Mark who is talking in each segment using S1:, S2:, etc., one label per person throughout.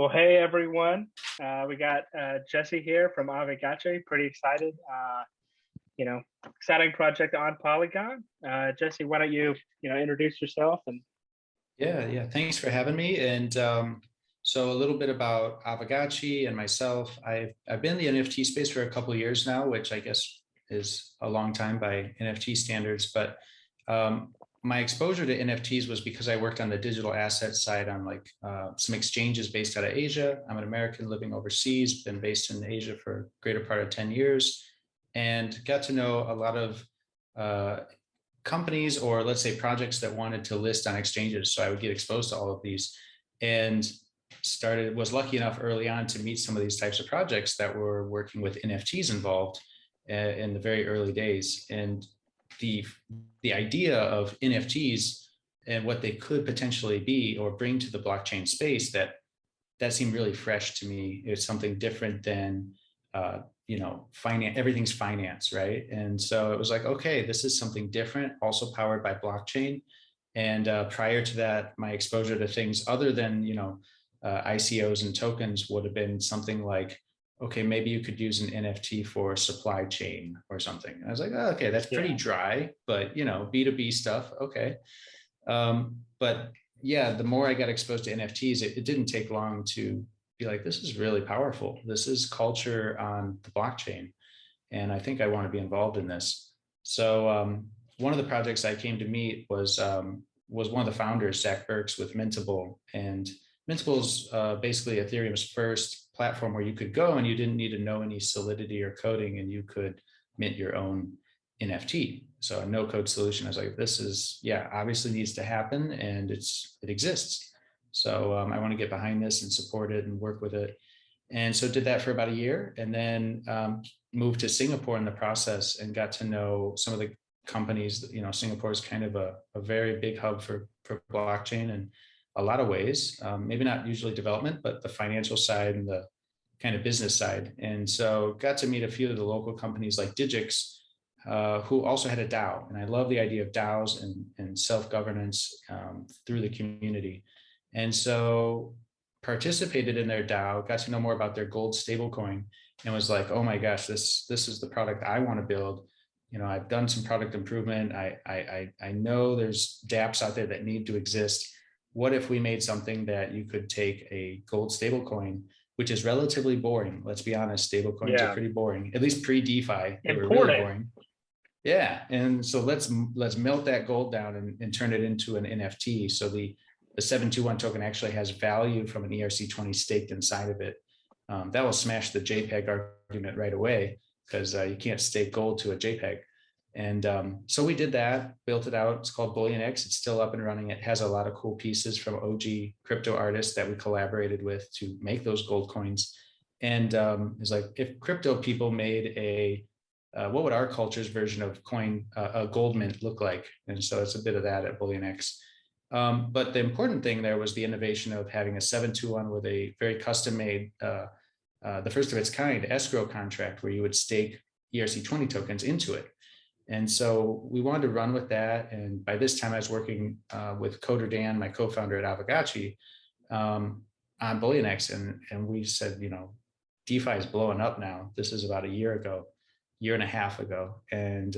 S1: Well, hey everyone. We got Jesse here from Aavegotchi. Pretty excited. Exciting project on Polygon. Jesse, why don't you introduce yourself and
S2: Yeah. Thanks for having me. And so a little bit about Aavegotchi and myself. I've been in the NFT space for a couple of years now, which I guess is a long time by NFT standards. But my exposure to NFTs was because I worked on the digital asset side on some exchanges based out of Asia. I'm an American living overseas, been based in Asia for a greater part of 10 years, and got to know a lot of companies, or let's say projects that wanted to list on exchanges. So I would get exposed to all of these and was lucky enough early on to meet some of these types of projects that were working with NFTs involved in the very early days. And the idea of NFTs and what they could potentially be or bring to the blockchain space, that seemed really fresh to me. It's something different than finance. Everything's finance, right? And so it was like, okay, this is something different, also powered by blockchain. And prior to that, my exposure to things other than ICOs and tokens would have been something like, okay, maybe you could use an NFT for supply chain or something. And I was like, oh, okay, that's pretty dry, but B2B stuff, okay. But yeah, the more I got exposed to NFTs, it didn't take long to be like, this is really powerful. This is culture on the blockchain. And I think I want to be involved in this. So one of the projects I came to meet was one of the founders, Zach Burks, with Mintable. And Mintable's basically Ethereum's first platform where you could go and you didn't need to know any Solidity or coding, and you could mint your own NFT. So a no-code solution. I was like, this is, obviously needs to happen, and it exists. So I want to get behind this and support it and work with it. And so did that for about a year, and then moved to Singapore in the process and got to know some of the companies. Singapore is kind of a very big hub for blockchain in a lot of ways, maybe not usually development, but the financial side and the kind of business side. And so got to meet a few of the local companies like Digix, who also had a DAO. And I love the idea of DAOs and self-governance through the community. And so participated in their DAO, got to know more about their gold stablecoin, and was like, oh my gosh, this is the product I want to build. I've done some product improvement. I know there's dApps out there that need to exist. What if we made something that you could take a gold stablecoin, which is relatively boring? Let's be honest, stablecoins are pretty boring, at least pre-DeFi. They were really boring. Yeah, and so let's melt that gold down and turn it into an NFT. So the 721 token actually has value from an ERC20 staked inside of it. That will smash the JPEG argument right away, because you can't stake gold to a JPEG. And so we did that, built it out. It's called BullionX. It's still up and running. It has a lot of cool pieces from OG crypto artists that we collaborated with to make those gold coins. And it's like, if crypto people made what would our culture's version of a gold mint look like? And so it's a bit of that at BullionX. But the important thing there was the innovation of having a 721 with a very custom-made, the first of its kind escrow contract, where you would stake ERC20 tokens into it. And so we wanted to run with that. And by this time I was working with Coder Dan, my co-founder at Aavegotchi, on BullionX. And we said, DeFi is blowing up now. This is about a year and a half ago. And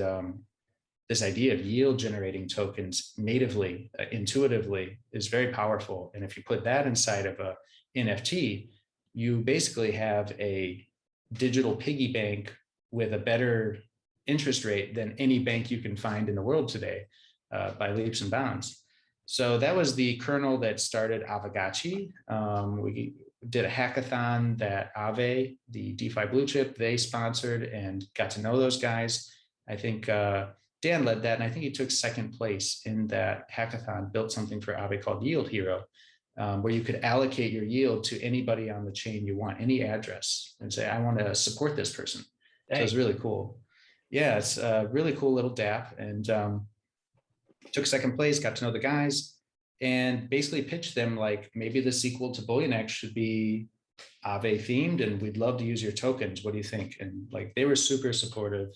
S2: this idea of yield generating tokens natively, intuitively, is very powerful. And if you put that inside of a NFT, you basically have a digital piggy bank with a better interest rate than any bank you can find in the world today, by leaps and bounds. So that was the kernel that started Aavegotchi. We did a hackathon that Aave, the DeFi blue chip, they sponsored, and got to know those guys. I think Dan led that, and I think he took second place in that hackathon, built something for Aave called Yield Hero, where you could allocate your yield to anybody on the chain you want, any address, and say, I want to support this person. So it's really cool. Yeah, it's a really cool little dApp, and took second place, got to know the guys, and basically pitched them like, maybe the sequel to BullionX should be Aave themed, and we'd love to use your tokens. What do you think? And like, they were super supportive.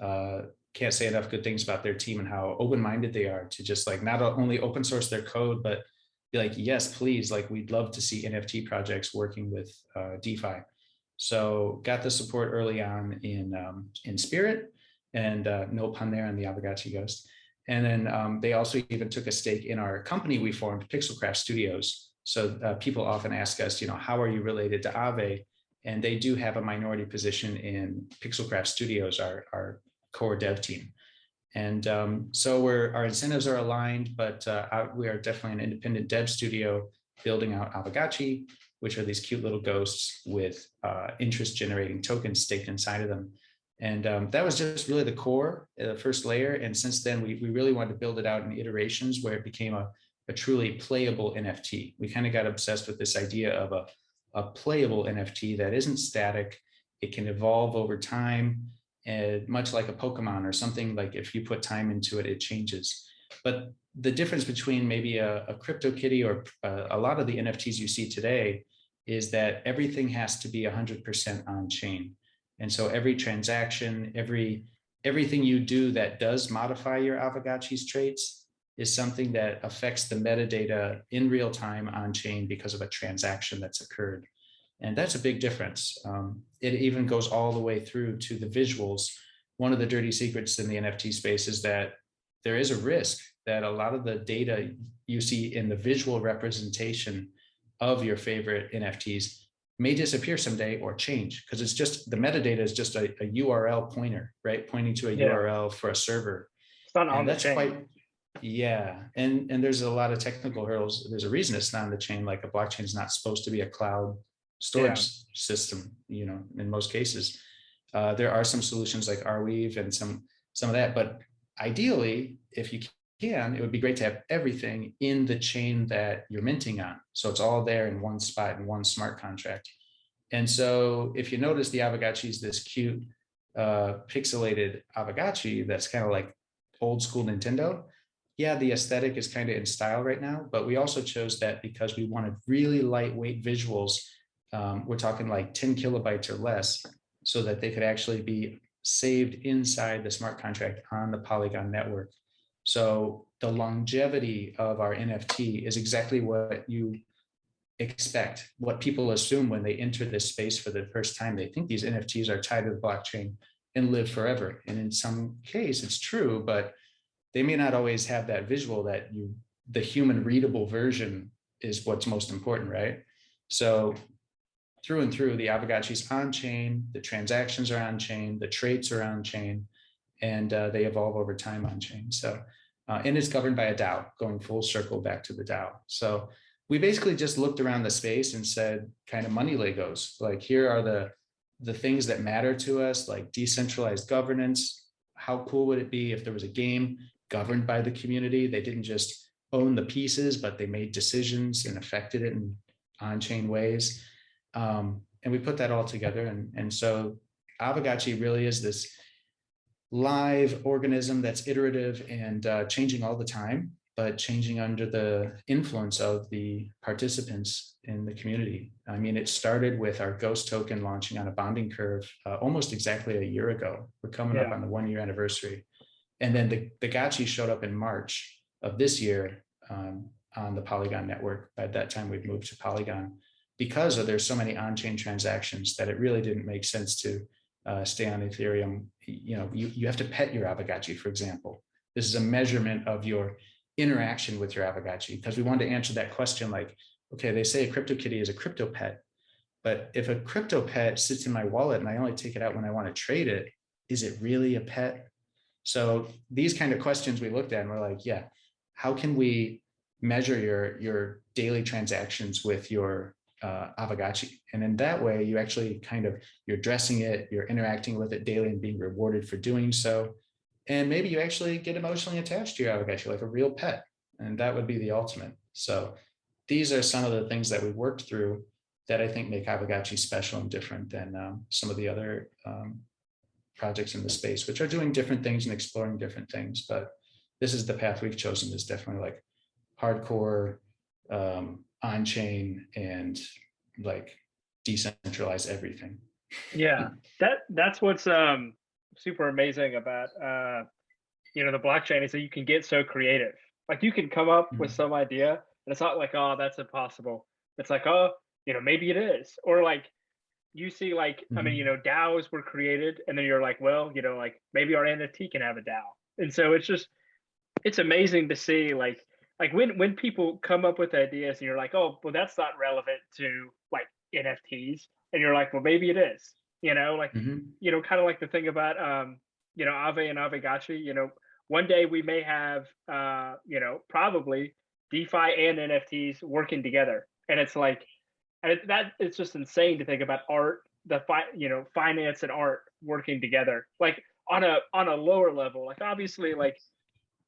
S2: Can't say enough good things about their team and how open-minded they are to just like not only open source their code, but be like, yes, please, like we'd love to see NFT projects working with DeFi. So got the support early on in spirit, and no pun there on the Aavegotchi ghost. And then they also even took a stake in our company we formed, Pixelcraft Studios. So people often ask us, how are you related to Aave? And they do have a minority position in Pixelcraft Studios, our core dev team. And so our incentives are aligned, but we are definitely an independent dev studio building out Aavegotchi, which are these cute little ghosts with interest generating tokens staked inside of them. And that was just really the core, the first layer. And since then, we really wanted to build it out in iterations where it became a truly playable NFT. We kind of got obsessed with this idea of a playable NFT that isn't static. It can evolve over time, and much like a Pokemon or something. Like if you put time into it, it changes. But the difference between maybe a CryptoKitty or a lot of the NFTs you see today is that everything has to be 100% on chain. And so every transaction, everything you do that does modify your Aavegotchi's traits is something that affects the metadata in real time on chain because of a transaction that's occurred. And that's a big difference. It even goes all the way through to the visuals. One of the dirty secrets in the NFT space is that there is a risk that a lot of the data you see in the visual representation of your favorite NFTs may disappear someday or change, because it's just the metadata is just a URL pointer, right? Pointing to a URL for a server.
S1: It's not on
S2: and
S1: the
S2: that's
S1: chain.
S2: And there's a lot of technical hurdles. There's a reason it's not on the chain. Like a blockchain is not supposed to be a cloud storage system, in most cases. There are some solutions like Arweave and some of that, but ideally, if you can, it would be great to have everything in the chain that you're minting on. So it's all there in one spot in one smart contract. And so if you notice, the Aavegotchi is this cute pixelated Aavegotchi that's kind of like old school Nintendo. Yeah, the aesthetic is kind of in style right now, but we also chose that because we wanted really lightweight visuals. We're talking like 10 kilobytes or less, so that they could actually be saved inside the smart contract on the Polygon network. So the longevity of our NFT is exactly what you expect, what people assume when they enter this space for the first time. They think these NFTs are tied to the blockchain and live forever. And in some case, it's true, but they may not always have that visual that the human readable version is what's most important, right? So through and through, the Aavegotchi's on chain, the transactions are on chain, the traits are on chain, and they evolve over time on chain. So, and it's governed by a DAO, going full circle back to the DAO. So we basically just looked around the space and said, kind of money Legos, like here are the things that matter to us, like decentralized governance. How cool would it be if there was a game governed by the community? They didn't just own the pieces, but they made decisions and affected it in on-chain ways. And we put that all together. And so Aavegotchi really is this live organism that's iterative and changing all the time, but changing under the influence of the participants in the community. I mean, it started with our Ghost token launching on a bonding curve almost exactly a year ago. We're coming up on the 1-year anniversary. And then the Gotchi showed up in March of this year on the Polygon network. By that time, we'd moved to Polygon, because there's so many on-chain transactions that it really didn't make sense to stay on Ethereum. You have to pet your Aavegotchi, for example. This is a measurement of your interaction with your Aavegotchi, because we wanted to answer that question like, okay, they say a CryptoKitty is a crypto pet, but if a crypto pet sits in my wallet and I only take it out when I want to trade it, is it really a pet? So these kind of questions we looked at and we're like, yeah, how can we measure your daily transactions with your Aavegotchi? And in that way, you actually you're dressing it, you're interacting with it daily and being rewarded for doing so. And maybe you actually get emotionally attached to your Aavegotchi like a real pet. And that would be the ultimate. So these are some of the things that we worked through that I think make Aavegotchi special and different than some of the other projects in the space, which are doing different things and exploring different things. But this is the path we've chosen, is definitely like hardcore on-chain and like decentralize everything.
S1: Yeah, that's what's super amazing about the blockchain, is that you can get so creative. Like you can come up with some idea And it's not like, oh, that's impossible. It's like, oh, maybe it is. Or like you see like, I mean,
S2: Mhm.
S1: DAOs were created and then you're like, well, like maybe our NFT can have a DAO. And so it's amazing to see like when people come up with ideas and you're like, oh, well, that's not relevant to like NFTs. And you're like, well, maybe it is, like,
S2: Mhm.
S1: kind of like the thing about, Aave and Aavegotchi, one day we may have, probably DeFi and NFTs working together. And it's like, that it's just insane to think about art, finance and art working together, like on a lower level. Like obviously, like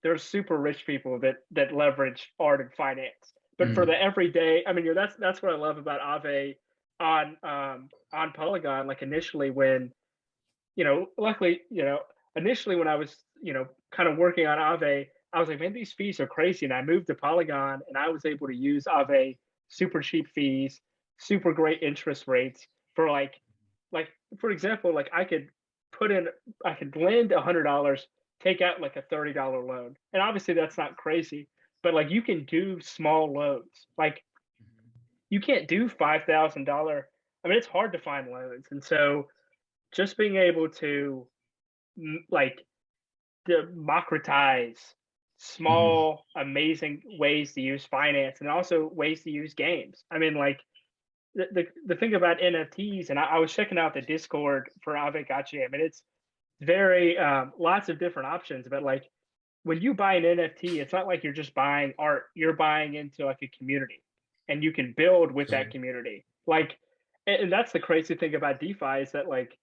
S1: there's super rich people that leverage art and finance. But for the
S2: Mhm.
S1: everyday, I mean, that's what I love about Aave on Polygon. Like initially, when luckily, initially when I was kind of working on Aave, I was like, man, these fees are crazy, and I moved to Polygon, and I was able to use Aave super cheap fees, super great interest rates for like for example, like I could lend $100, take out like a $30 loan. And obviously that's not crazy, but like you can do small loans. Like you can't do $5,000. I mean, it's hard to find loans. And so just being able to like democratize
S2: Mhm.
S1: small, amazing ways to use finance and also ways to use games. I mean, like the thing about NFTs, and I was checking out the Discord for Aavegotchi. I mean, it's very lots of different options, but like when you buy an NFT, it's not like you're just buying art. You're buying into like a community, and you can build with that
S2: Sure.
S1: community. Like, and that's the crazy thing about DeFi is that like,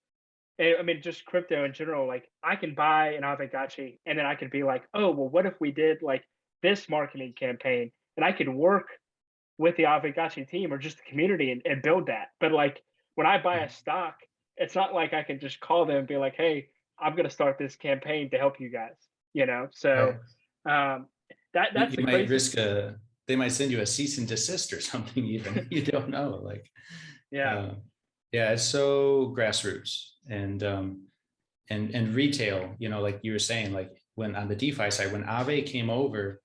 S1: I mean, just crypto in general. Like, I can buy an Aavegotchi, and then I could be like, oh, well, what if we did like this marketing campaign, and I could work with the Aavegotchi team or just the community and build that. But like when I buy a
S2: Mhm.
S1: stock, it's not like I can just call them and be like, hey, I'm going to start this campaign to help you guys, So
S2: Right.
S1: um, that's
S2: You
S1: the
S2: might
S1: crazy.
S2: risk they might send you a cease and desist or something even. You don't know. Like,
S1: Yeah.
S2: uh, yeah, it's so grassroots and retail, like you were saying, like when on the DeFi side, when Aave came over,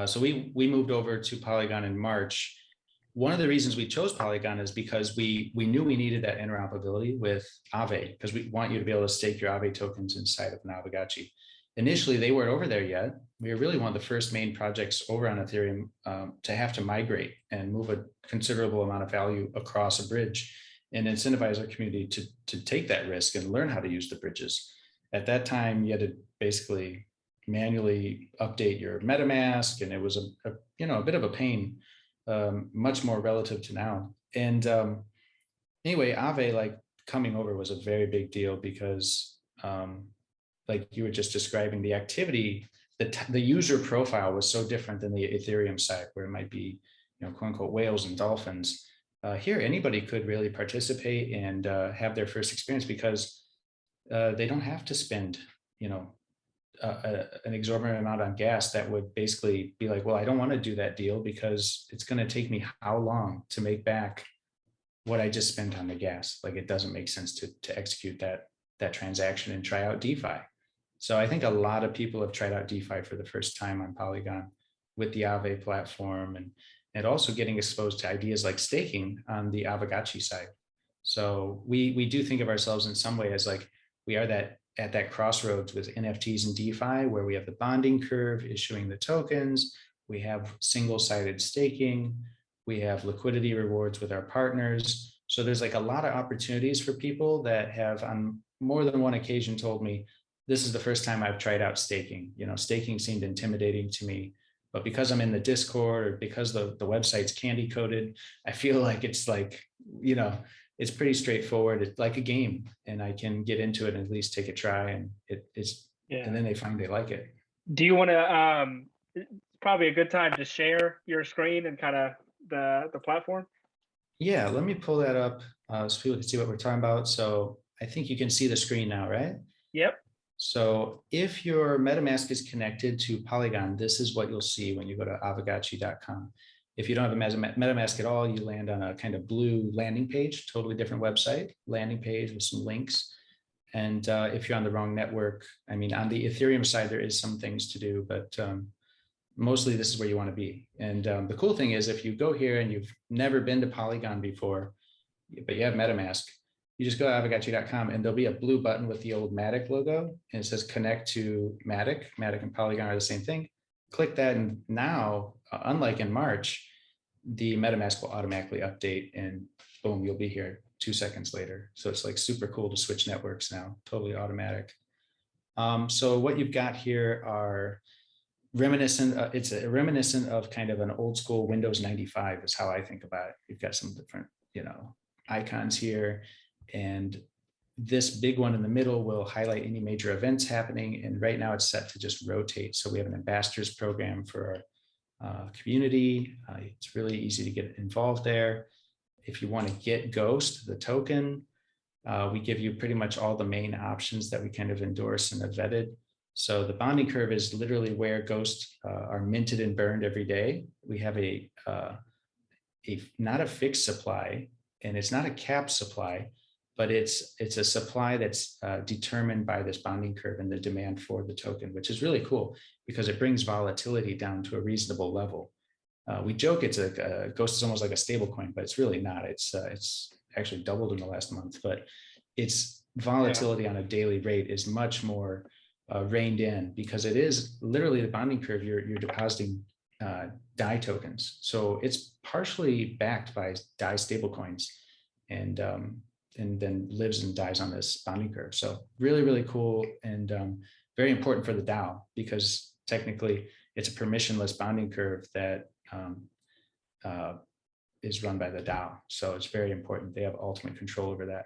S2: so we moved over to Polygon in March. One of the reasons we chose Polygon is because we knew we needed that interoperability with Aave because we want you to be able to stake your Aave tokens inside of an Aavegotchi. Initially, they weren't over there yet. We were really one of the first main projects over on Ethereum to have to migrate and move a considerable amount of value across a bridge and incentivize our community to take that risk and learn how to use the bridges. At that time, you had to basically manually update your MetaMask, and it was a bit of a pain, much more relative to now. And anyway, Aave like coming over was a very big deal because like you were just describing, the activity, the user profile was so different than the Ethereum side, where it might be, quote unquote, whales and dolphins. Here, anybody could really participate and have their first experience because they don't have to spend, an exorbitant amount on gas that would basically be like, well, I don't want to do that deal because it's going to take me how long to make back what I just spent on the gas. Like it doesn't make sense to execute that transaction and try out DeFi. So I think a lot of people have tried out DeFi for the first time on Polygon with the Aave platform and also getting exposed to ideas like staking on the Aavegotchi side. So we do think of ourselves in some way as like we are that at that crossroads with NFTs and DeFi, where we have the bonding curve issuing the tokens, we have single-sided staking, we have liquidity rewards with our partners. So there's like a lot of opportunities for people that have on more than one occasion told me, this is the first time I've tried out staking. Staking seemed intimidating to me, but because I'm in the Discord or because the website's candy coded, I feel like it's like, you know, it's pretty straightforward. It's like a game, and I can get into it and at least take a try, and and
S1: Yeah.
S2: then they find they like it.
S1: Do you want to, it's probably a good time to share your screen and kind of the platform?
S2: Yeah, let me pull that up so people can see what we're talking about. So I think you can see the screen now, right?
S1: Yep.
S2: So if your MetaMask is connected to Polygon, this is what you'll see when you go to Aavegotchi.com. If you don't have a MetaMask at all, you land on a kind of blue landing page, totally different website, landing page with some links. And if you're on the wrong network, I mean, on the Ethereum side, there is some things to do, but mostly this is where you want to be. And the cool thing is, if you go here and you've never been to Polygon before, but you have MetaMask, you just go to Aavegotchi.com and there'll be a blue button with the old Matic logo, and it says connect to Matic. Matic and Polygon are the same thing. Click that, and now, unlike in March, the MetaMask will automatically update, and boom, you'll be here 2 seconds later. So it's like super cool to switch networks now, totally automatic. So what you've got here are reminiscent, it's a reminiscent of kind of an old school Windows 95 is how I think about it. You've got some different, icons here, and this big one in the middle will highlight any major events happening. And right now it's set to just rotate. So we have an ambassadors program for our community. It's really easy to get involved there. If you want to get Ghost, the token, we give you pretty much all the main options that we kind of endorse and have vetted. So the bonding curve is literally where Ghosts are minted and burned every day. We have a not a fixed supply, and it's not a capped supply, but it's a supply that's determined by this bonding curve and the demand for the token, which is really cool because it brings volatility down to a reasonable level. We joke it's a Ghost is almost like a stable coin, but it's really not. It's actually doubled in the last month, but its volatility on a daily rate is much more reined in because it is literally the bonding curve. You're depositing DAI tokens, so it's partially backed by DAI stablecoins, and then lives and dies on this bonding curve. So really, really cool, and very important for the DAO because technically it's a permissionless bonding curve that is run by the DAO. So it's very important. They have ultimate control over that,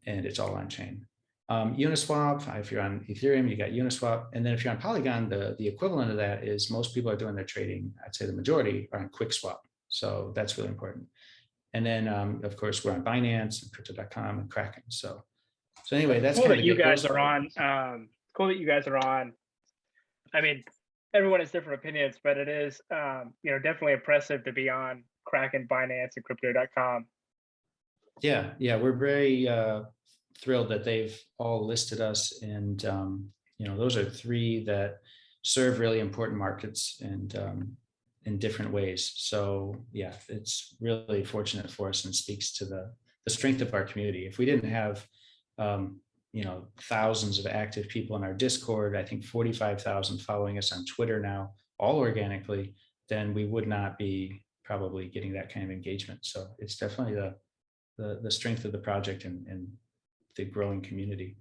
S2: and it's all on chain. Uniswap, if you're on Ethereum, you got Uniswap. And then if you're on Polygon, the equivalent of that is most people are doing their trading, I'd say the majority are on QuickSwap. So that's really important. And then, of course, we're on Binance and Crypto.com and Kraken. So anyway, that's
S1: cool
S2: kind of
S1: that you guys are on. Cool that you guys are on. I mean, everyone has different opinions, but it is, definitely impressive to be on Kraken, Binance, and Crypto.com.
S2: Yeah, we're very thrilled that they've all listed us, and those are three that serve really important markets and in different ways. So yeah, it's really fortunate for us and speaks to the strength of our community. If we didn't have thousands of active people in our Discord, I think 45,000 following us on Twitter now, all organically, then we would not be probably getting that kind of engagement. So it's definitely the strength of the project and the growing community.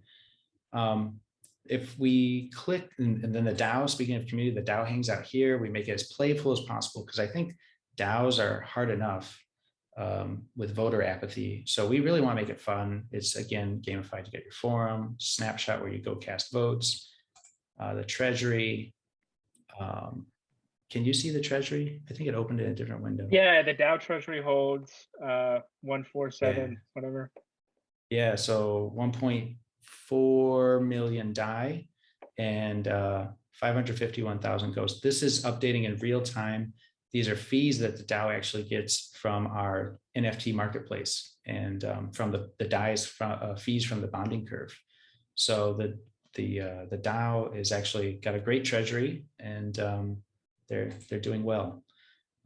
S2: If we click, and then the DAO, speaking of community, the DAO hangs out here. We make it as playful as possible because I think DAOs are hard enough with voter apathy. So we really want to make it fun. It's, again, gamified to get your forum, snapshot where you go cast votes, the treasury. Can you see the treasury? I think it opened in a different window.
S1: Yeah, the DAO treasury holds 147, whatever.
S2: Yeah, so 1.4 million DAI and 551,000 ghosts. This is updating in real time. These are fees that the DAO actually gets from our NFT marketplace and from the DAI's fees from the bonding curve. So the DAO is actually got a great treasury, and they're doing well.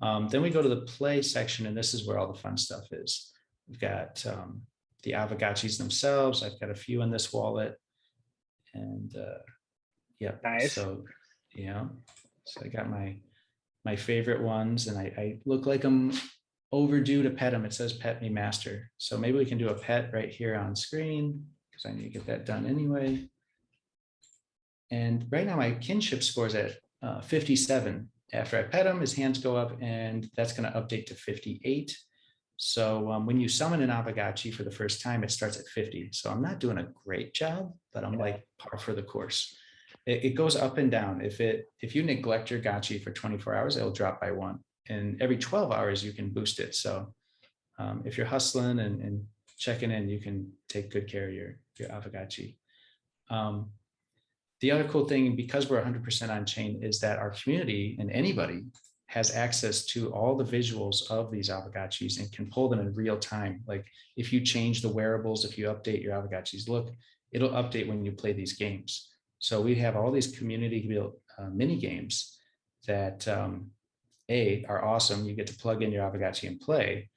S2: Then we go to the play section, and this is where all the fun stuff is. We've got the Aavegotchis themselves. I've got a few in this wallet, and yeah,
S1: nice.
S2: So I got my favorite ones, and I look like I'm overdue to pet them. It says pet me master, so maybe we can do a pet right here on screen because I need to get that done anyway. And right now my kinship score is at 57. After I pet him, his hands go up, and that's going to update to 58. So when you summon an Aavegotchi for the first time, it starts at 50. So I'm not doing a great job, but I'm like par for the course. It goes up and down. If you neglect your Gotchi for 24 hours, it'll drop by 1. And every 12 hours, you can boost it. So if you're hustling and checking in, you can take good care of your Aavegotchi. The other cool thing, because we're 100% on chain, is that our community and anybody has access to all the visuals of these Aavegotchis and can pull them in real time. Like if you change the wearables, if you update your Aavegotchi's look, it'll update when you play these games. So we have all these community built mini games that A, are awesome. You get to plug in your Aavegotchi and play.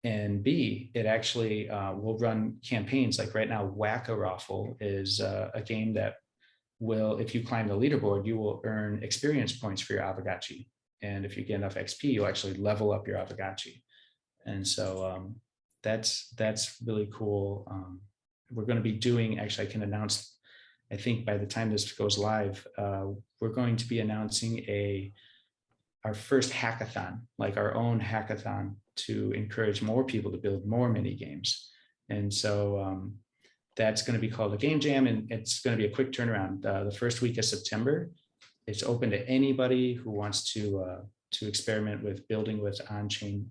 S2: And B, it actually will run campaigns. Like right now, Whack-A-Raffle is a game that will, if you climb the leaderboard, you will earn experience points for your Aavegotchi. And if you get enough XP, you'll actually level up your Aavegotchi. And so that's really cool. We're going to be doing, actually, I can announce, I think by the time this goes live, we're going to be announcing our first hackathon, like our own hackathon, to encourage more people to build more mini games. And so that's going to be called a game jam, and it's going to be a quick turnaround. The first week of September, it's open to anybody who wants to experiment with building with on-chain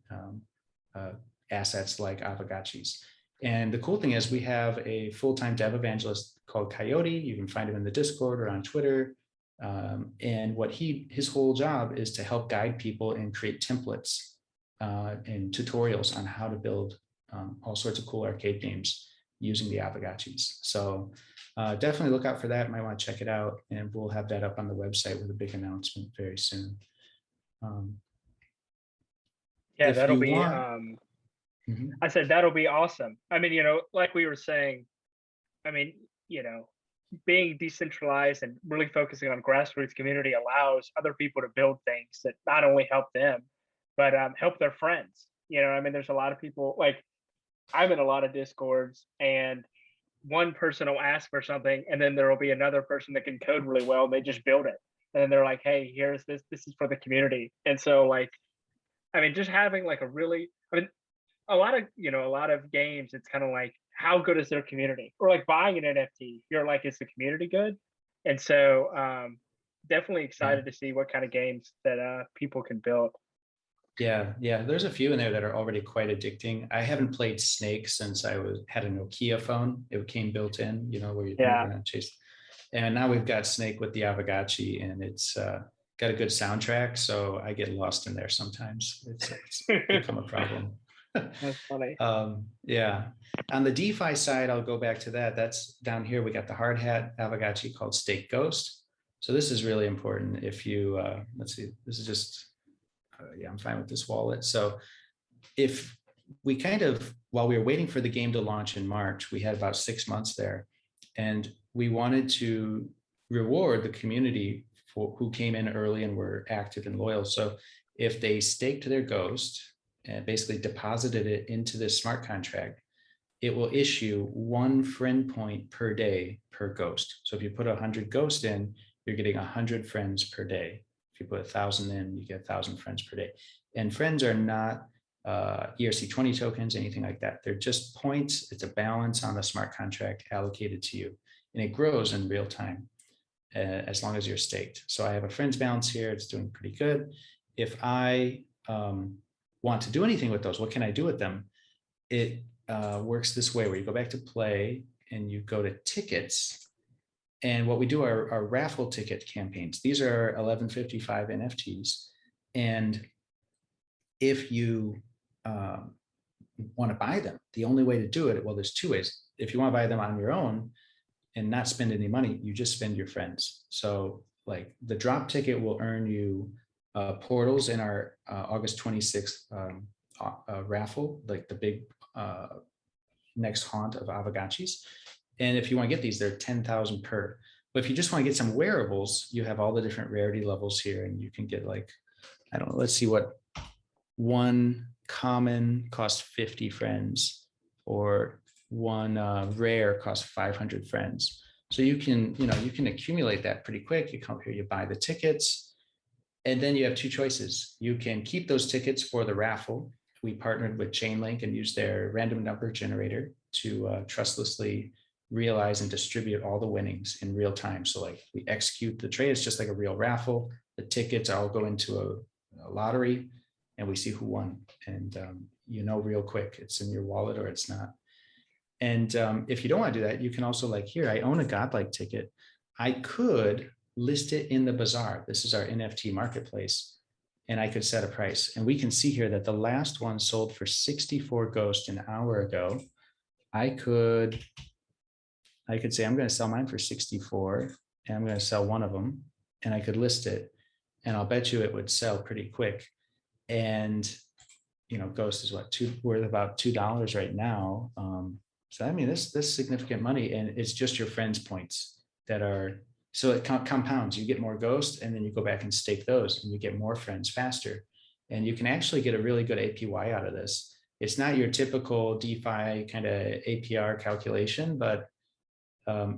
S2: assets like Aavegotchis. And the cool thing is we have a full-time dev evangelist called Coyote. You can find him in the Discord or on Twitter. And what his whole job is to help guide people and create templates and tutorials on how to build all sorts of cool arcade games using the Aavegotchis. So definitely look out for that. Might want to check it out, and we'll have that up on the website with a big announcement very soon.
S1: Yeah, that'll be. I said that'll be awesome. I mean, like we were saying, I mean, being decentralized and really focusing on grassroots community allows other people to build things that not only help them, but help their friends. I mean, there's a lot of people, like I'm in a lot of Discords, and one person will ask for something, and then there will be another person that can code really well, and they just build it. And then they're like, hey, here's this is for the community. And so, like, I mean, just having like a lot of games, it's kind of like, how good is their community? Or like buying an NFT, you're like, is the community good? And so definitely excited to see what kind of games that people can build.
S2: Yeah, there's a few in there that are already quite addicting. I haven't played Snake since I had a Nokia phone. It came built in, where you're gonna chase. And now we've got Snake with the Aavegotchi, and it's got a good soundtrack, so I get lost in there sometimes. It's become a problem.
S1: That's funny.
S2: Yeah. On the DeFi side, I'll go back to that. That's down here. We got the hard hat Aavegotchi called Stake Ghost. So this is really important. If you, let's see, this is just, yeah, I'm fine with this wallet. So if we while we were waiting for the game to launch in March, we had about 6 months there, and we wanted to reward the community who came in early and were active and loyal. So if they staked their Ghost and basically deposited it into this smart contract, it will issue 1 friend point per day per Ghost. So if you put 100 Ghost in, you're getting 100 friends per day. If you put 1,000 in, you get 1,000 friends per day. And friends are not ERC20 tokens, anything like that. They're just points. It's a balance on the smart contract allocated to you. And it grows in real time as long as you're staked. So I have a friends balance here. It's doing pretty good. If I want to do anything with those, what can I do with them? It works this way, where you go back to play and you go to tickets. And what we do are raffle ticket campaigns. These are 1155 NFTs. And if you want to buy them, the only way to do it, well, there's 2 ways. If you want to buy them on your own and not spend any money, you just spend your friends. So like the drop ticket will earn you portals in our August 26th raffle, like the big next haunt of Aavegotchis. And if you want to get these, they're 10,000 per. But if you just want to get some wearables, you have all the different rarity levels here, and you can get like, I don't know, let's see what one common costs 50 friends, or one rare costs 500 friends. So you can accumulate that pretty quick. You come here, you buy the tickets, and then you have 2 choices. You can keep those tickets for the raffle. We partnered with Chainlink and used their random number generator to trustlessly realize and distribute all the winnings in real time. So like we execute the trade, it's just like a real raffle. The tickets all go into a lottery, and we see who won. And real quick, it's in your wallet or it's not. And if you don't want to do that, you can also, like here, I own a Godlike ticket. I could list it in the bazaar. This is our NFT marketplace. And I could set a price. And we can see here that the last one sold for 64 Ghost an hour ago. I could say, I'm going to sell mine for 64, and I'm going to sell one of them, and I could list it. and I'll bet you it would sell pretty quick. And Ghost is worth about $2 right now. So I mean, this significant money, and it's just your friends' points that are, so it compounds. You get more Ghost, and then you go back and stake those, and you get more friends faster. And you can actually get a really good APY out of this. It's not your typical DeFi kind of APR calculation, but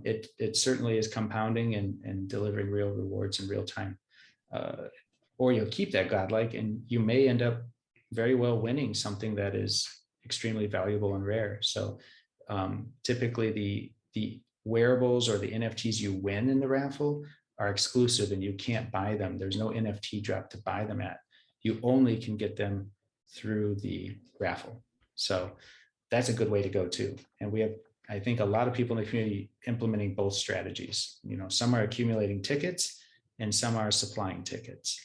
S2: it certainly is compounding and delivering real rewards in real time. Or you'll keep that godlike, and you may end up very well winning something that is extremely valuable and rare. So typically the wearables or the NFTs you win in the raffle are exclusive, and you can't buy them. There's no NFT drop to buy them at. You only can get them through the raffle. So that's a good way to go too. And we have, I think, a lot of people in the community implementing both strategies. Some are accumulating tickets and some are supplying tickets.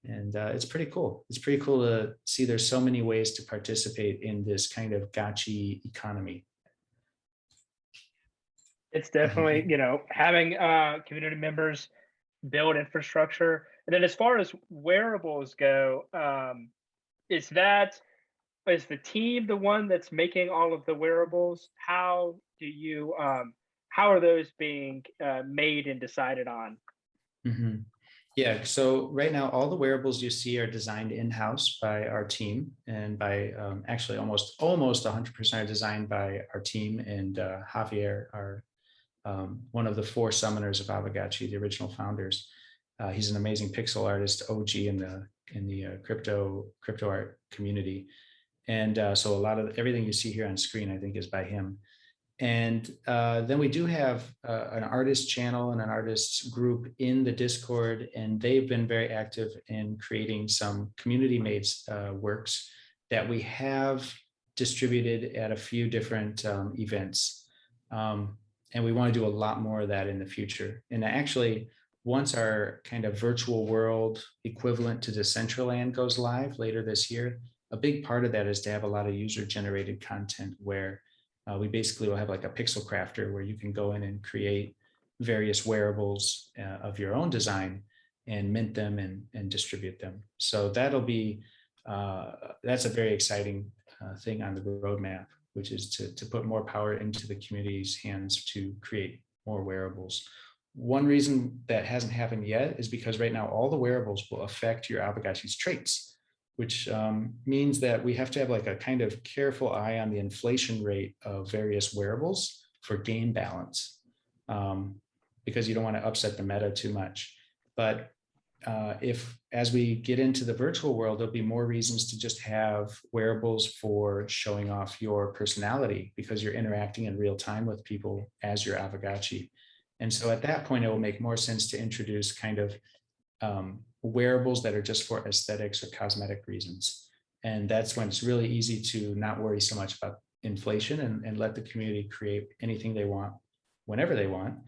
S2: And it's pretty cool. It's pretty cool to see there's so many ways to participate in this kind of gotchi economy.
S1: It's definitely, having community members build infrastructure. And then as far as wearables go, is the team the one that's making all of the wearables? How are those being made and decided on?
S2: Mm-hmm. Yeah, so right now, all the wearables you see are designed in-house by our team, and by actually almost 100% are designed by our team, and Javier, our one of the 4 summoners of Aavegotchi, the original founders. He's an amazing pixel artist, OG in the crypto art community. And so a lot of everything you see here on screen, I think, is by him. And then we do have an artist channel and an artists group in the Discord, and they've been very active in creating some community-made works that we have distributed at a few different events. And we want to do a lot more of that in the future. And actually, once our kind of virtual world equivalent to Decentraland goes live later this year, a big part of that is to have a lot of user-generated content where we basically will have like a pixel crafter where you can go in and create various wearables of your own design and mint them and distribute them. So that'll be, that's a very exciting thing on the roadmap, which is to put more power into the community's hands to create more wearables. One reason that hasn't happened yet is because right now all the wearables will affect your Aavegotchi's traits, which means that we have to have like a kind of careful eye on the inflation rate of various wearables for game balance, because you don't want to upset the meta too much. But if, as we get into the virtual world, there'll be more reasons to just have wearables for showing off your personality, because you're interacting in real time with people as your Aavegotchi. And so at that point, it will make more sense to introduce kind of wearables that are just for aesthetics or cosmetic reasons. And that's when it's really easy to not worry so much about inflation and let the community create anything they want, whenever they want.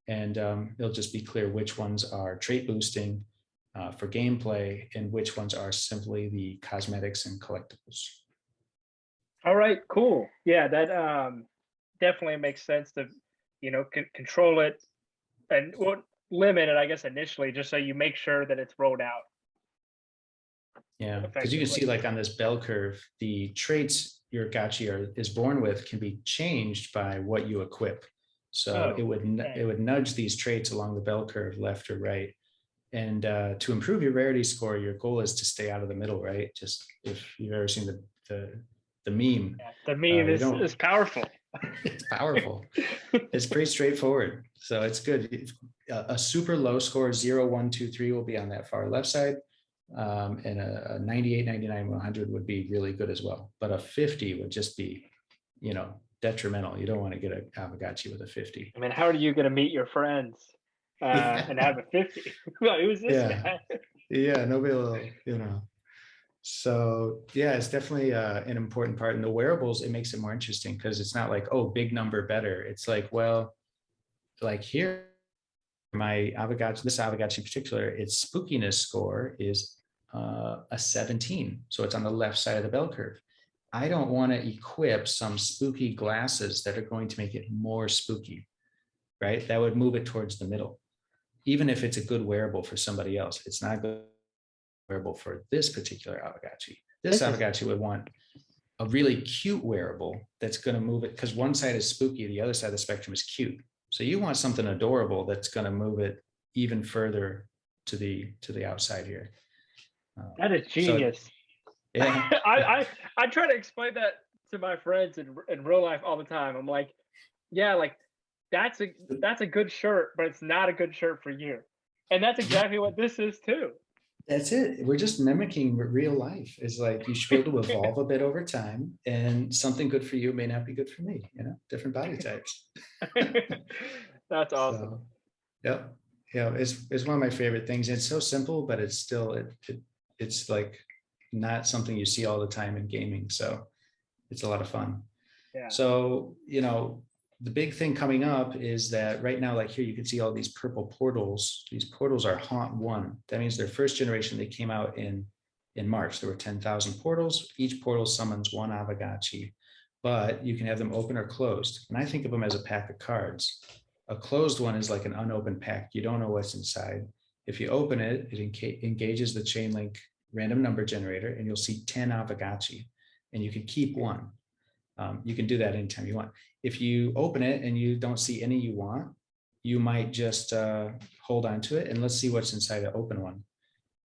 S2: And it'll just be clear which ones are trait boosting for gameplay and which ones are simply the cosmetics and collectibles.
S1: All right, cool. Yeah, that definitely makes sense to, control it and limit it, I guess, initially, just so you make sure that it's rolled out.
S2: Yeah, because you can see like on this bell curve, the traits your gotchi is born with can be changed by what you equip. So it would nudge these traits along the bell curve, left or right. And to improve your rarity score, your goal is to stay out of the middle, right? Just if you've ever seen the meme.
S1: Yeah, the meme is powerful.
S2: It's powerful. It's pretty straightforward. So it's good. A super low score, 0, 1, 2, 3 will be on that far left side. And a 98, 99, 100 would be really good as well. But a 50 would just be, detrimental. You don't want to get an Aavegotchi with a 50.
S1: I mean, how are you going to meet your friends and have a 50? Who's this guy?
S2: Yeah, nobody will, So yeah, it's definitely an important part. In the wearables, it makes it more interesting because it's not like, oh, big number better. It's like, well, like here, my Aavegotchi, this Aavegotchi in particular, its spookiness score is a 17. So it's on the left side of the bell curve. I don't want to equip some spooky glasses that are going to make it more spooky, right? That would move it towards the middle. even if it's a good wearable for somebody else, it's not a good wearable for this particular Aavegotchi. This Aavegotchi would want a really cute wearable that's going to move it, because one side is spooky, the other side of the spectrum is cute. So you want something adorable that's going to move it even further to the outside here.
S1: That is genius.
S2: So, yeah.
S1: I try to explain that to my friends in real life all the time. I'm like, yeah, like that's a good shirt, but it's not a good shirt for you. And that's exactly what this is too.
S2: That's it. We're just mimicking real life. It's like you should be able to evolve a bit over time, and something good for you may not be good for me, different body types.
S1: That's awesome.
S2: So, yep. Yeah, it's one of my favorite things. It's so simple, but it's still it's like not something you see all the time in gaming. So it's a lot of fun.
S1: Yeah.
S2: So, the big thing coming up is that right now, like here, you can see all these purple portals. These portals are Haunt 1. That means their first generation, they came out in March. There were 10,000 portals. Each portal summons one Aavegotchi, but you can have them open or closed. And I think of them as a pack of cards. A closed one is like an unopened pack. You don't know what's inside. If you open it, it engages the chain link random number generator, and you'll see 10 Aavegotchi, and you can keep one. You can do that anytime you want. If you open it and you don't see any you want, you might just hold on to it, and let's see what's inside the open one.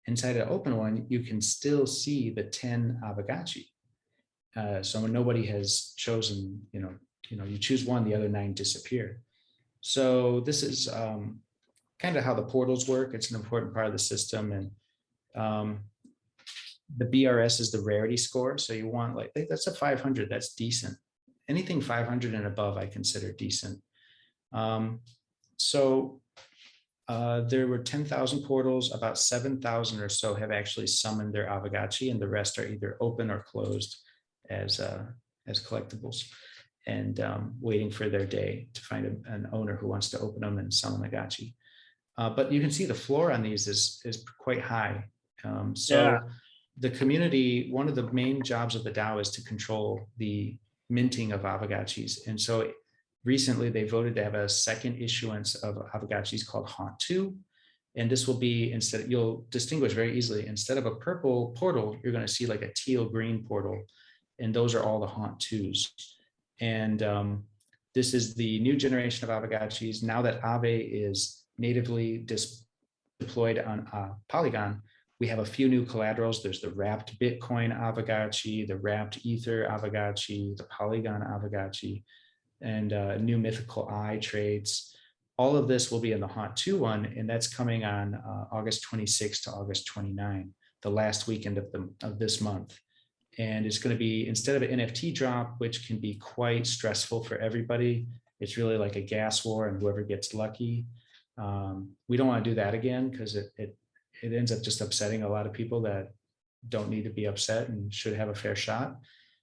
S2: Inside the open one, you can still see the 10 Aavegotchi. So when nobody has chosen, you choose one, the other 9 disappear. So this is kind of how the portals work. It's an important part of the system, and the BRS is the rarity score. So you want that's a 500, that's decent. Anything 500 and above, I consider decent. So there were 10,000 portals, about 7,000 or so have actually summoned their Aavegotchi, and the rest are either open or closed as collectibles, and waiting for their day to find an owner who wants to open them and summon the Gotchi. But you can see the floor on these is quite high. The community, one of the main jobs of the DAO is to control the minting of Aavegotchis. And so recently they voted to have a second issuance of Aavegotchis called Haunt 2. And this will be, you'll distinguish very easily, instead of a purple portal, you're going to see like a teal green portal. And those are all the Haunt 2s. And this is the new generation of Aavegotchis. Now that Aave is natively deployed on Polygon, we have a few new collaterals. There's the wrapped Bitcoin Aavegotchi, the wrapped Ether Aavegotchi, the Polygon Aavegotchi, and new Mythical Eye traits. All of this will be in the Haunt 2 one, and that's coming on August 26 to August 29, the last weekend of this month. And it's going to be, instead of an NFT drop, which can be quite stressful for everybody, it's really like a gas war and whoever gets lucky. We don't want to do that again, because it ends up just upsetting a lot of people that don't need to be upset and should have a fair shot.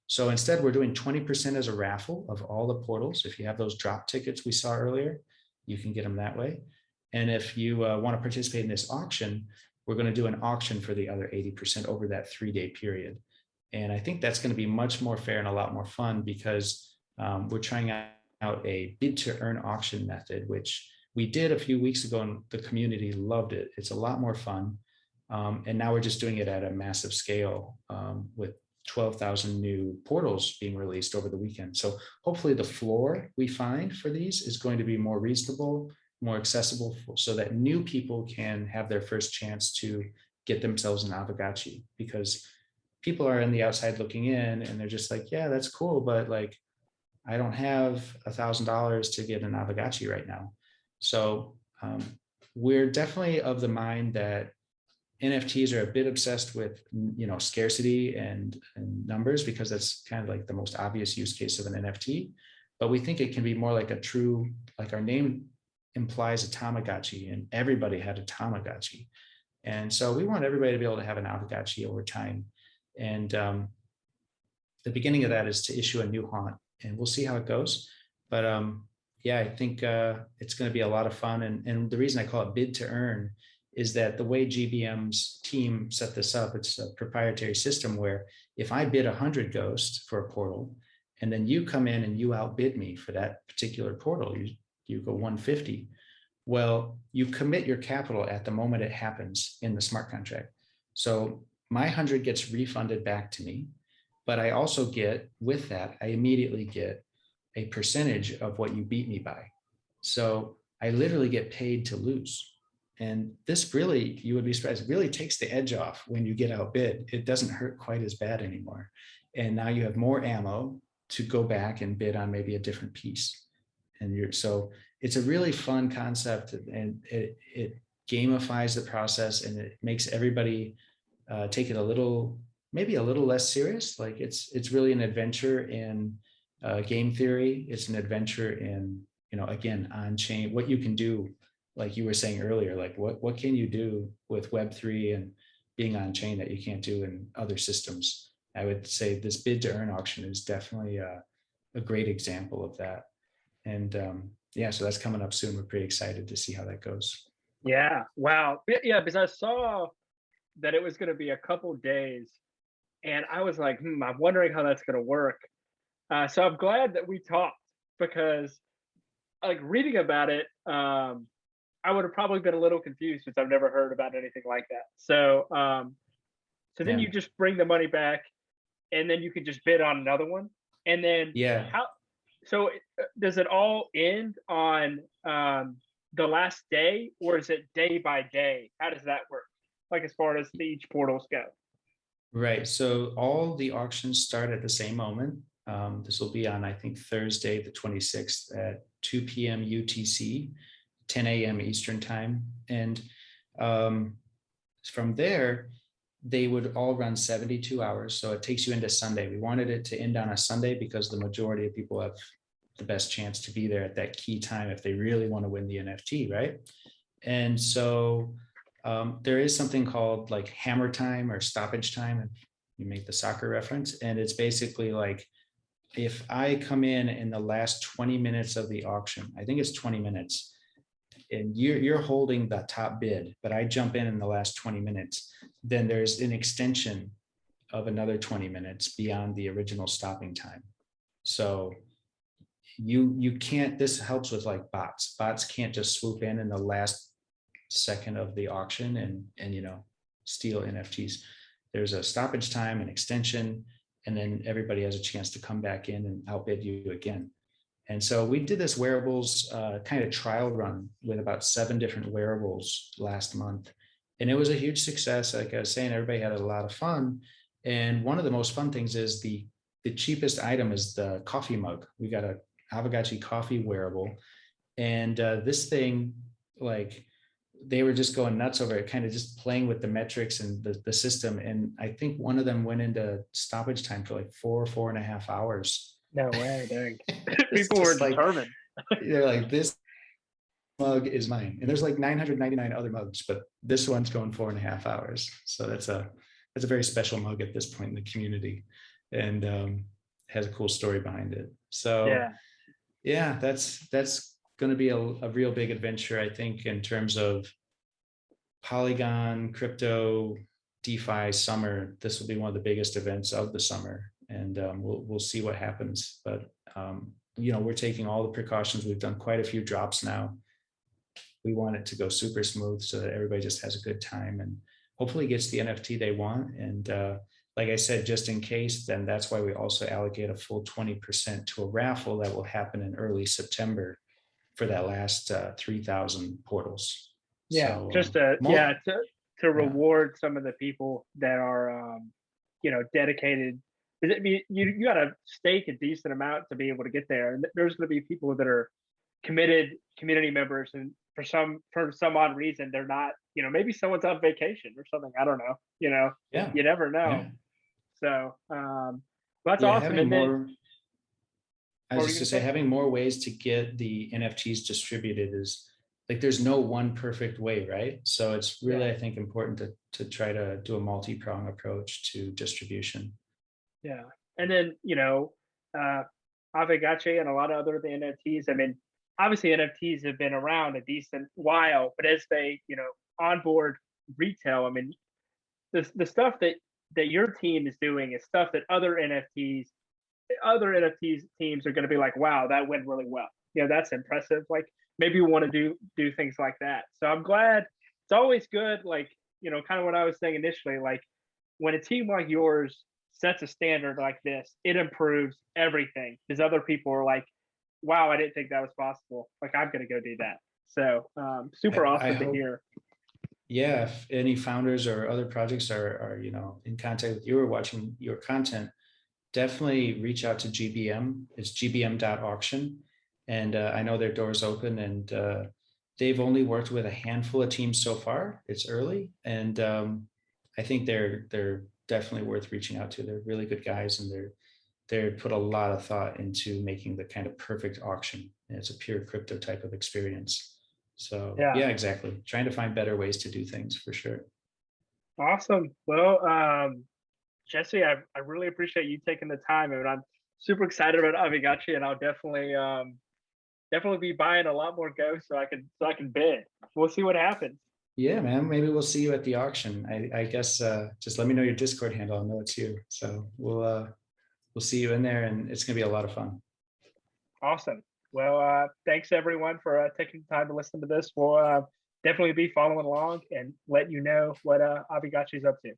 S2: So instead, we're doing 20% as a raffle of all the portals. If you have those drop tickets we saw earlier, you can get them that way. And if you want to participate in this auction, we're going to do an auction for the other 80% over that 3-day period. And I think that's going to be much more fair and a lot more fun, because we're trying out a bid to earn auction method, which we did a few weeks ago, and the community loved it. It's a lot more fun. And now we're just doing it at a massive scale with 12,000 new portals being released over the weekend. So hopefully the floor we find for these is going to be more reasonable, more accessible, so that new people can have their first chance to get themselves an Aavegotchi, because people are on the outside looking in and they're just like, yeah, that's cool, but like, I don't have $1,000 to get an Aavegotchi right now. So we're definitely of the mind that NFTs are a bit obsessed with, scarcity and numbers, because that's kind of like the most obvious use case of an NFT. But we think it can be more like a true, like our name implies a Tamagotchi, and everybody had a Tamagotchi. And so we want everybody to be able to have an Aavegotchi over time. And the beginning of that is to issue a new Haunt, and we'll see how it goes. But yeah, I think it's going to be a lot of fun. And the reason I call it bid to earn is that the way GBM's team set this up, it's a proprietary system where if I bid 100 Ghost for a portal, and then you come in and you outbid me for that particular portal, you go 150. Well, you commit your capital at the moment it happens in the smart contract. So my 100 gets refunded back to me, but I also get, with that, I immediately get a percentage of what you beat me by. So I literally get paid to lose. And this really, you would be surprised, really takes the edge off when you get outbid. It doesn't hurt quite as bad anymore. And now you have more ammo to go back and bid on maybe a different piece. And so it's a really fun concept, and it gamifies the process, and it makes everybody take it maybe a little less serious. Like it's really an adventure in game theory. It's an adventure in, again, on chain, what you can do, like you were saying earlier, like what can you do with Web3 and being on chain that you can't do in other systems. I would say this bid to earn auction is definitely a great example of that. And yeah, so that's coming up soon. We're pretty excited to see how that goes.
S1: Yeah. Wow. Yeah, because I saw that it was going to be a couple days, and I was like, I'm wondering how that's going to work. So I'm glad that we talked, because like reading about it, I would have probably been a little confused since I've never heard about anything like that. So then
S2: Yeah.
S1: you just bring the money back, and then you can just bid on another one. And then
S2: Yeah.
S1: so does it all end on the last day, or is it day by day? How does that work? Like as far as each portals go?
S2: Right. So all the auctions start at the same moment. This will be on, I think, Thursday, the 26th at 2 p.m. UTC, 10 a.m. Eastern time. And from there, they would all run 72 hours. So it takes you into Sunday. We wanted it to end on a Sunday because the majority of people have the best chance to be there at that key time if they really want to win the NFT, right? And so there is something called like hammer time or stoppage time, if you make the soccer reference. And it's basically like, if I come in the last 20 minutes of the auction, I think it's 20 minutes, and you're holding the top bid, but I jump in the last 20 minutes, then there's an extension of another 20 minutes beyond the original stopping time. So you can't, this helps with like bots. Bots can't just swoop in the last second of the auction and steal NFTs. There's a stoppage time, an extension, and then everybody has a chance to come back in and outbid you again. And so we did this wearables kind of trial run with about 7 different wearables last month. And it was a huge success. Like I was saying, everybody had a lot of fun. And one of the most fun things is the cheapest item is the coffee mug. We got a Aavegotchi coffee wearable. And this thing, like, they were just going nuts over it, kind of just playing with the metrics and the system. And I think one of them went into stoppage time for like 4.5 hours.
S1: No way, dang. People were determined.
S2: They're like, this mug is mine. And there's like 999 other mugs, but this one's going 4.5 hours. So that's a very special mug at this point in the community, and has a cool story behind it. So yeah, that's going to be a real big adventure, I think, in terms of Polygon, crypto, DeFi summer. This will be one of the biggest events of the summer, and we'll see what happens. But we're taking all the precautions. We've done quite a few drops now. We want it to go super smooth so that everybody just has a good time and hopefully gets the NFT they want. And like I said, just in case, then that's why we also allocate a full 20% to a raffle that will happen in early September for that last 3,000 portals.
S1: Yeah,
S2: so,
S1: just to reward some of the people that are dedicated. I mean, you got to stake a decent amount to be able to get there, and there's going to be people that are committed community members, and for some odd reason they're not. Maybe someone's on vacation or something. I don't know. You never know. So that's awesome. And then,
S2: I was just to say, having more ways to get the NFTs distributed is like, there's no one perfect way, right? So it's really, I think, important to try to do a multi-prong approach to distribution.
S1: Yeah. And then, Aavegotchi and a lot of other NFTs. I mean, obviously NFTs have been around a decent while, but as they, onboard retail, I mean, the stuff that your team is doing is stuff that other NFTs teams are going to be like, wow, that went really well. That's impressive. Like, maybe we want to do things like that. So I'm glad. It's always good, like, kind of what I was saying initially, like when a team like yours sets a standard like this, it improves everything because other people are like, wow, I didn't think that was possible. Like, I'm going to go do that. So super
S2: I
S1: awesome to
S2: hope,
S1: hear.
S2: yeah, if any founders or other projects are in contact with you or watching your content, definitely reach out to GBM. It's gbm.auction. And I know their doors open, and they've only worked with a handful of teams so far. It's early. And I think they're definitely worth reaching out to. They're really good guys, and they put a lot of thought into making the kind of perfect auction. And it's a pure crypto type of experience. So
S1: Yeah.
S2: yeah, exactly. Trying to find better ways to do things for sure.
S1: Awesome. Well, Jesse, I really appreciate you taking the time, and I'm super excited about Aavegotchi, and I'll definitely be buying a lot more Go so I can bid. We'll see what happens.
S2: Yeah, man. Maybe we'll see you at the auction. I guess just let me know your Discord handle. I'll know it's you. So we'll see you in there, and it's gonna be a lot of fun.
S1: Awesome. Well, thanks everyone for taking the time to listen to this. We'll definitely be following along and let you know what Aavegotchi's up to.